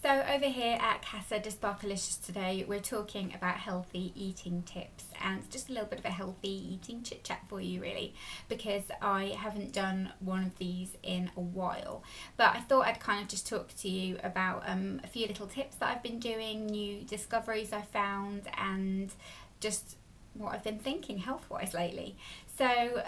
So over here at Casa de Sparkalicious today, we're talking about healthy eating tips and just a little bit of a healthy eating chit chat for you really, because I haven't done one of these in a while. But I thought I'd kind of just talk to you about a few little tips that I've been doing, new discoveries I found, and just what I've been thinking health-wise lately. So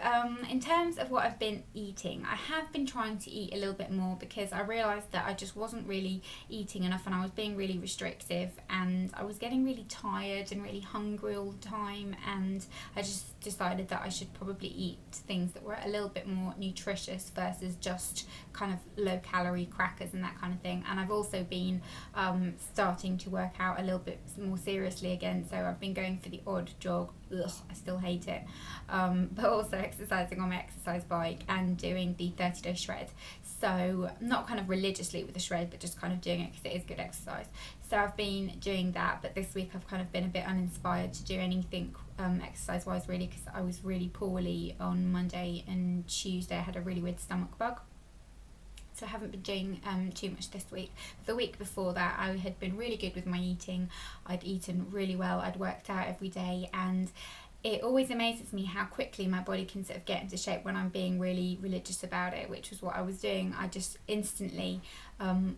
in terms of what I've been eating, I have been trying to eat a little bit more because I realised that I just wasn't really eating enough and I was being really restrictive and I was getting really tired and really hungry all the time, and I just decided that I should probably eat things that were a little bit more nutritious versus just kind of low calorie crackers and that kind of thing. And I've also been starting to work out a little bit more seriously again, so I've been going for the odd jog. Ugh, I still hate it, but also exercising on my exercise bike and doing the 30-day shred. So not kind of religiously with the shred, but just kind of doing it because it is good exercise. So I've been doing that, but this week I've kind of been a bit uninspired to do anything exercise wise really, because I was really poorly on Monday and Tuesday. I had a really weird stomach bug. So I haven't been doing too much this week. The week before that, I had been really good with my eating. I'd eaten really well. I'd worked out every day, and it always amazes me how quickly my body can sort of get into shape when I'm being really religious about it, which was what I was doing. I just instantly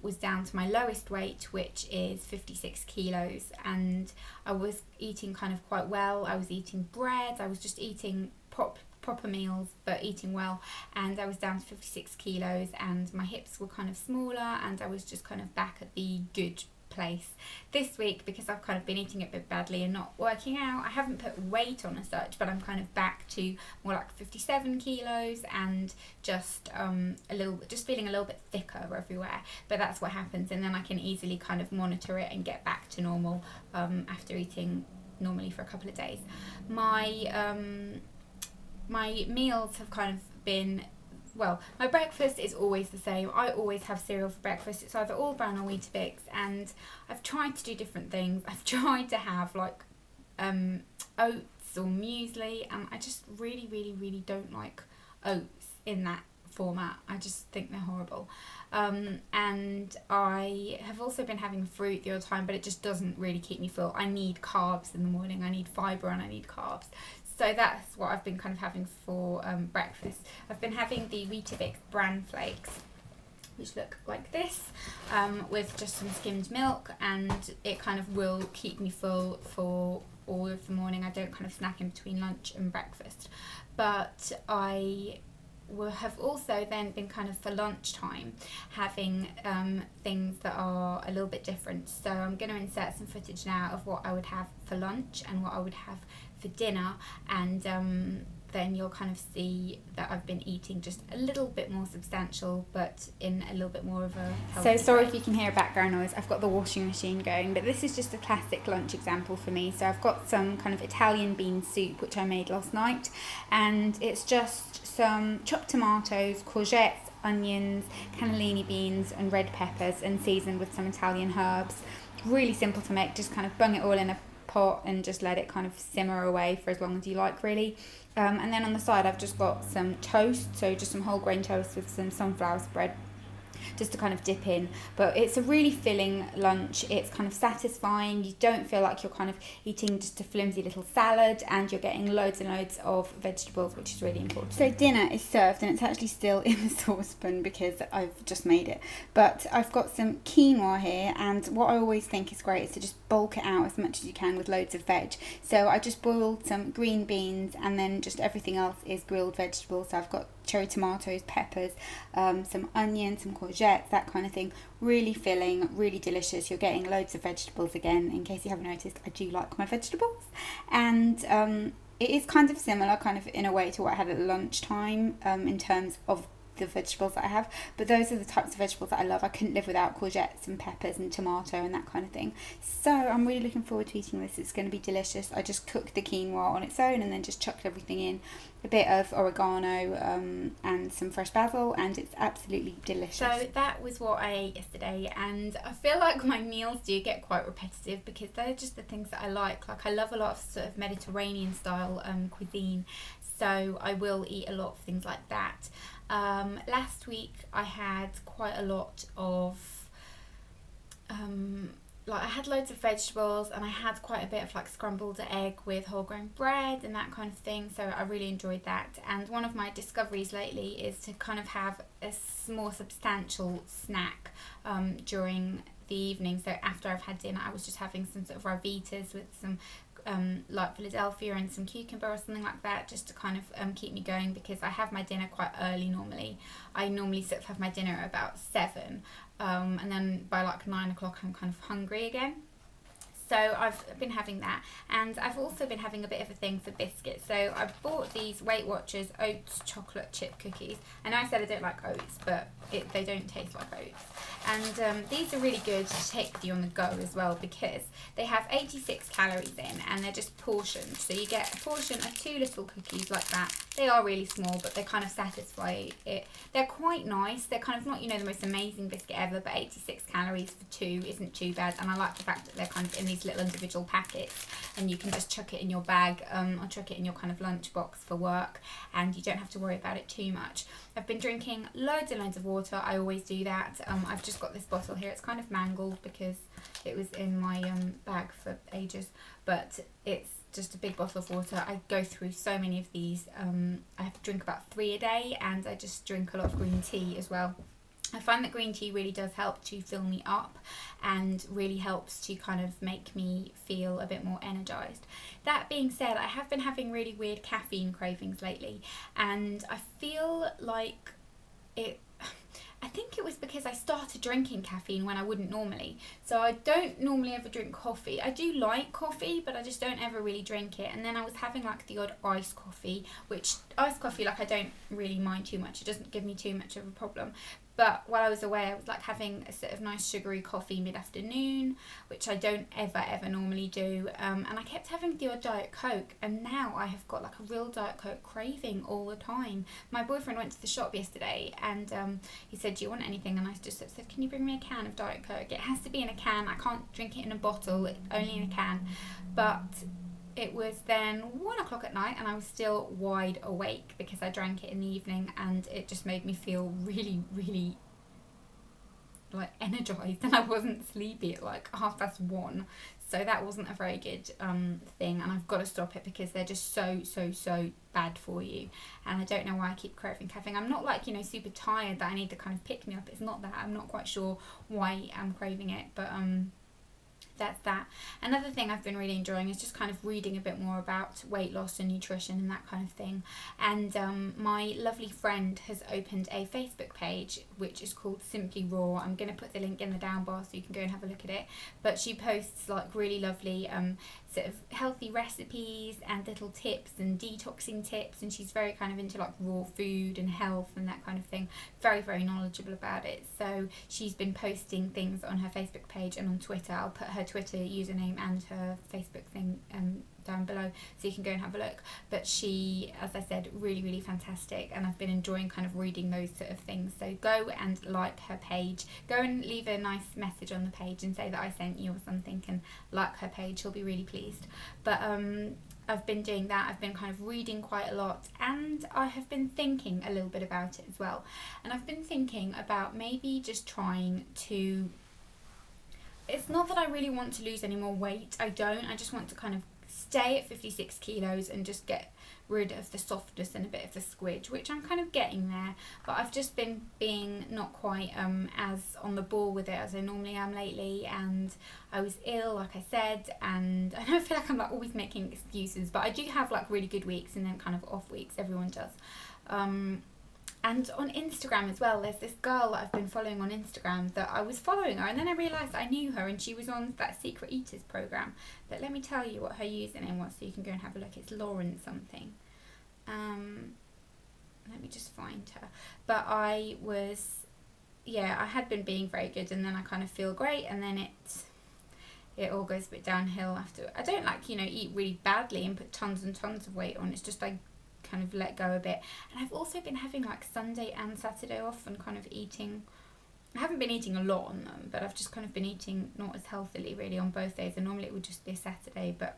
was down to my lowest weight, which is 56 kilos, and I was eating kind of quite well. I was eating bread. I was just eating proper meals but eating well, and I was down to 56 kilos and my hips were kind of smaller and I was just kind of back at the good place. This week, because I've kind of been eating a bit badly and not working out, I haven't put weight on as such, but I'm kind of back to more like 57 kilos and just just feeling a little bit thicker everywhere. But that's what happens, and then I can easily kind of monitor it and get back to normal after eating normally for a couple of days. My meals have kind of been, well, my breakfast is always the same. I always have cereal for breakfast. It's either all bran or Weetabix, and I've tried to do different things. I've tried to have like oats or muesli, and I just really don't like oats in that format. I just think they're horrible. And I have also been having fruit the odd time, but it just doesn't really keep me full. I need carbs in the morning. I need fibre and I need carbs. So that's what I've been kind of having for breakfast. I've been having the Weetabix bran flakes, which look like this, with just some skimmed milk, and it kind of will keep me full for all of the morning. I don't kind of snack in between lunch and breakfast. But I have also then been kind of for lunchtime having things that are a little bit different. So I'm going to insert some footage now of what I would have for lunch and what I would have for dinner, and then you'll kind of see that I've been eating just a little bit more substantial, but in a little bit more of a healthy So sorry way. if you can hear background noise. I've got the washing machine going, but this is just a classic lunch example for me. So I've got some kind of Italian bean soup, which I made last night, and it's just some chopped tomatoes, courgettes, onions, cannellini beans and red peppers, and seasoned with some Italian herbs. Really simple to make. Just kind of bung it all in a pot and just let it kind of simmer away for as long as you like really. And then on the side I've just got some toast, so just some whole grain toast with some sunflower spread just to kind of dip in. But it's a really filling lunch. It's kind of satisfying. You don't feel like you're kind of eating just a flimsy little salad, and you're getting loads and loads of vegetables, which is really important. So dinner is served, and it's actually still in the saucepan because I've just made it. But I've got some quinoa here, and what I always think is great is to just bulk it out as much as you can with loads of veg. So I just boiled some green beans, and then just everything else is grilled vegetables. So I've got cherry tomatoes, peppers, some onions, some courgettes, that kind of thing. Really filling, really delicious. You're getting loads of vegetables again. In case you haven't noticed, I do like my vegetables. And it is kind of similar, kind of in a way, to what I had at lunchtime in terms of the vegetables that I have, but those are the types of vegetables that I love. I couldn't live without courgettes and peppers and tomato and that kind of thing. So I'm really looking forward to eating this. It's going to be delicious. I just cooked the quinoa on its own and then just chucked everything in, a bit of oregano and some fresh basil, and it's absolutely delicious. So that was what I ate yesterday, and I feel like my meals do get quite repetitive because they're just the things that I like. Like, I love a lot of sort of Mediterranean style cuisine, so I will eat a lot of things like that. Last week I had quite a lot of like I had loads of vegetables, and I had quite a bit of like scrambled egg with whole grain bread and that kind of thing, so I really enjoyed that. And one of my discoveries lately is to kind of have a more substantial snack during the evening. So after I've had dinner, I was just having some sort of Ravitas with some like Philadelphia and some cucumber or something like that, just to kind of keep me going, because I have my dinner quite early normally. I normally sort of have my dinner at about 7, and then by like 9 o'clock I'm kind of hungry again. So I've been having that, and I've also been having a bit of a thing for biscuits. So I bought these Weight Watchers oats chocolate chip cookies. I know I said I don't like oats, but they don't taste like oats. And these are really good to take with you on the go as well, because they have 86 calories in, and they're just portioned. So you get a portion of 2 little cookies like that. They are really small, but they kind of satisfy it. They're quite nice. They're kind of not, the most amazing biscuit ever, but 86 calories for 2 isn't too bad. And I like the fact that they're kind of in these little individual packets, and you can just chuck it in your bag, or chuck it in your kind of lunch box for work, and you don't have to worry about it too much. I've been drinking loads and loads of water. I always do that. I've just got this bottle here. It's kind of mangled because it was in my bag for ages, but it's just a big bottle of water. I go through so many of these. I have to drink about 3 a day, and I just drink a lot of green tea as well. I find that green tea really does help to fill me up, and really helps to kind of make me feel a bit more energized. That being said, I have been having really weird caffeine cravings lately, and I feel like I think it was because I started drinking caffeine when I wouldn't normally. So I don't normally ever drink coffee. I do like coffee, but I just don't ever really drink it. And then I was having like the odd iced coffee, which iced coffee, like I don't really mind too much. It doesn't give me too much of a problem. But while I was away, I was like having a sort of nice sugary coffee mid-afternoon, which I don't ever normally do. And I kept having the odd Diet Coke, and now I have got like a real Diet Coke craving all the time. My boyfriend went to the shop yesterday, and he said, "Do you want anything?" And I just said, "Can you bring me a can of Diet Coke?" It has to be in a can. I can't drink it in a bottle, only in a can. But it was then 1 o'clock at night, and I was still wide awake because I drank it in the evening, and it just made me feel really like energized, and I wasn't sleepy at like 1:30. So that wasn't a very good thing, and I've got to stop it because they're just so bad for you. And I don't know why I keep craving caffeine. I'm not like super tired that I need to kind of pick me up. It's not that. I'm not quite sure why I'm craving it, but that's that. Another thing I've been really enjoying is just kind of reading a bit more about weight loss and nutrition and that kind of thing. And my lovely friend has opened a Facebook page which is called Simply Raw. I'm going to put the link in the down bar so you can go and have a look at it. But she posts like really lovely sort of healthy recipes and little tips and detoxing tips, and she's very kind of into like raw food and health and that kind of thing. Very knowledgeable about it. So she's been posting things on her Facebook page and on Twitter. I'll put her Twitter username and her Facebook thing down below so you can go and have a look. But she, as I said, really fantastic, and I've been enjoying kind of reading those sort of things. So go and like her page, go and leave a nice message on the page and say that I sent you or something, and like her page. She'll be really pleased. But I've been doing that. I've been kind of reading quite a lot, and I have been thinking a little bit about it as well. And I've been thinking about maybe just trying to, it's not that I really want to lose any more weight. I don't. I just want to kind of stay at 56 kilos and just get rid of the softness and a bit of the squidge, which I'm kind of getting there. But I've just been being not quite as on the ball with it as I normally am lately, and I was ill, like I said, and I don't feel like I'm like always making excuses, but I do have like really good weeks and then kind of off weeks. Everyone does. And on Instagram as well, there's this girl that I've been following on Instagram that I was following her, and then I realised I knew her, and she was on that Secret Eaters program. But let me tell you what her username was so you can go and have a look. It's Lauren something. Let me just find her. But I had been being very good, and then I kind of feel great, and then it all goes a bit downhill after. I don't like, eat really badly and put tons and tons of weight on. It's just I kind of let go a bit. And I've also been having like Sunday and Saturday off and kind of eating. I haven't been eating a lot on them, but I've just kind of been eating not as healthily really on both days. And normally it would just be a Saturday, but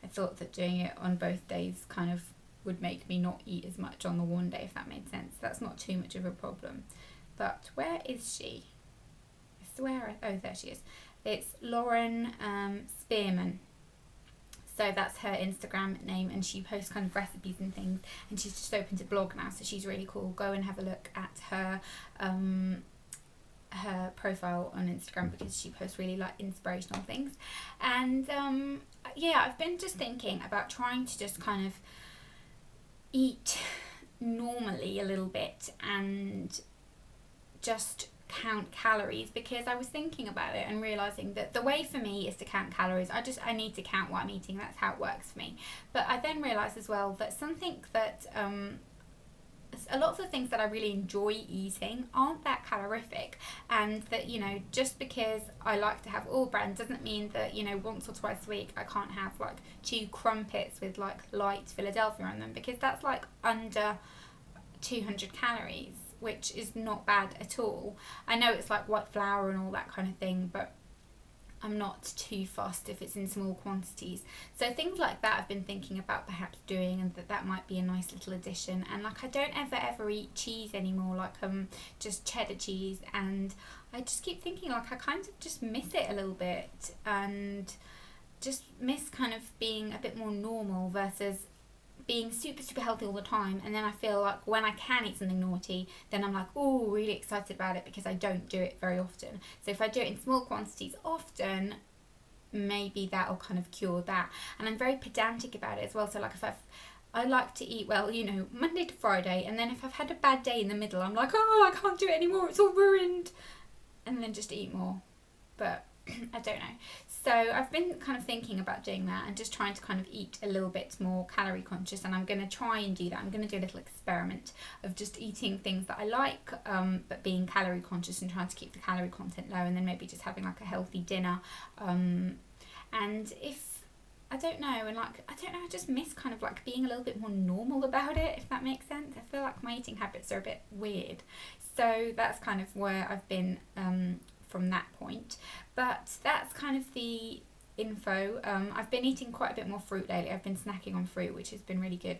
I thought that doing it on both days kind of would make me not eat as much on the one day, if that made sense. That's not too much of a problem. But where is she? I swear, oh, there she is. It's Lauren Spearman. So that's her Instagram name, and she posts kind of recipes and things, and she's just opened a blog now, so she's really cool. Go and have a look at her her profile on Instagram, because she posts really like inspirational things. And yeah, I've been just thinking about trying to just kind of eat normally a little bit and just count calories, because I was thinking about it and realizing that the way for me is to count calories. I need to count what I'm eating. That's how it works for me. But I then realized as well that a lot of the things that I really enjoy eating aren't that calorific, and that, you know, just because I like to have all brand doesn't mean that, you know, once or twice a week I can't have like 2 crumpets with like light Philadelphia on them, because that's like under 200 calories, which is not bad at all. I know it's like white flour and all that kind of thing, but I'm not too fussed if it's in small quantities. So things like that I've been thinking about perhaps doing, and that might be a nice little addition. And like, I don't ever eat cheese anymore, like just cheddar cheese, and I just keep thinking like I kind of just miss it a little bit, and just miss kind of being a bit more normal versus being super healthy all the time. And then I feel like when I can eat something naughty, then I'm like, oh, really excited about it, because I don't do it very often. So if I do it in small quantities often, maybe that'll kind of cure that. And I'm very pedantic about it as well. So like, I like to eat, well, you know, Monday to Friday, and then if I've had a bad day in the middle, I'm like, oh, I can't do it anymore, it's all ruined, and then just eat more. But I don't know. So I've been kind of thinking about doing that, and just trying to kind of eat a little bit more calorie conscious, and I'm going to try and do that. I'm going to do a little experiment of just eating things that I like, but being calorie conscious, and trying to keep the calorie content low, and then maybe just having like a healthy dinner. And if, I don't know, and like, I don't know, I just miss kind of like being a little bit more normal about it, if that makes sense. I feel like my eating habits are a bit weird. So that's kind of where I've been from that point. But that's kind of the info. I've been eating quite a bit more fruit lately. I've been snacking on fruit, which has been really good.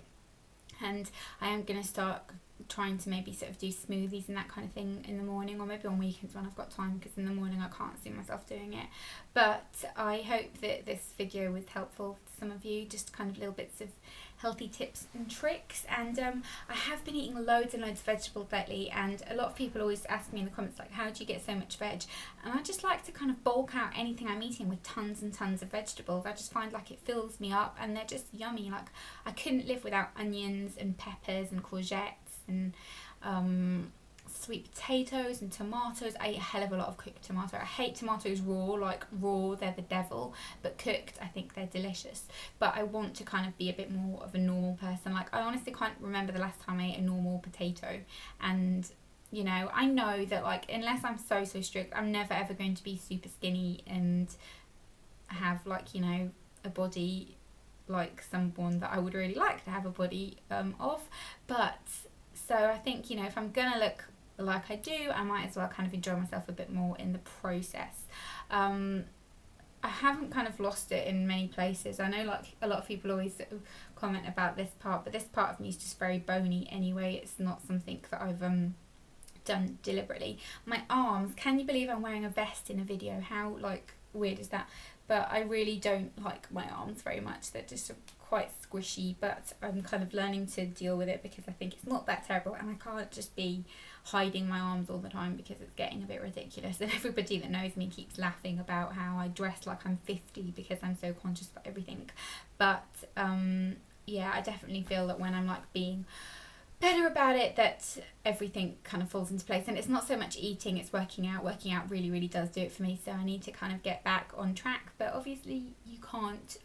And I am going to start trying to maybe sort of do smoothies and that kind of thing in the morning, or maybe on weekends when I've got time, because in the morning I can't see myself doing it. But I hope that this video was helpful to some of you, just kind of little bits of healthy tips and tricks. And I have been eating loads and loads of vegetables lately, and a lot of people always ask me in the comments like, how do you get so much veg? And I just like to kind of bulk out anything I'm eating with tons and tons of vegetables. I just find like it fills me up, and they're just yummy. Like, I couldn't live without onions and peppers and courgettes and sweet potatoes and tomatoes. I eat a hell of a lot of cooked tomato. I hate tomatoes raw, like raw they're the devil, but cooked I think they're delicious. But I want to kind of be a bit more of a normal person. Like, I honestly can't remember the last time I ate a normal potato. And you know, I know that like, unless I'm so strict, I'm never ever going to be super skinny and have like, you know, a body like someone that I would really like to have a body of. But so I think, you know, if I'm gonna look like I do, I might as well kind of enjoy myself a bit more in the process. I haven't kind of lost it in many places. I know like a lot of people always sort of comment about this part, but this part of me is just very bony anyway. It's not something that I've done deliberately. My arms, can you believe I'm wearing a vest in a video? How like weird is that? But I really don't like my arms very much. They're just quite squishy, but I'm kind of learning to deal with it, because I think it's not that terrible, and I can't just be hiding my arms all the time, because it's getting a bit ridiculous. And everybody that knows me keeps laughing about how I dress like I'm 50 because I'm so conscious about everything. But yeah, I definitely feel that when I'm like being better about it, that everything kind of falls into place. And it's not so much eating, it's working out. Working out really does do it for me, so I need to kind of get back on track. But obviously you can't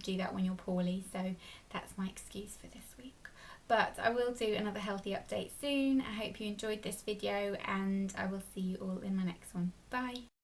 do that when you're poorly, so that's my excuse for this week. But I will do another healthy update soon. I hope you enjoyed this video, and I will see you all in my next one. Bye.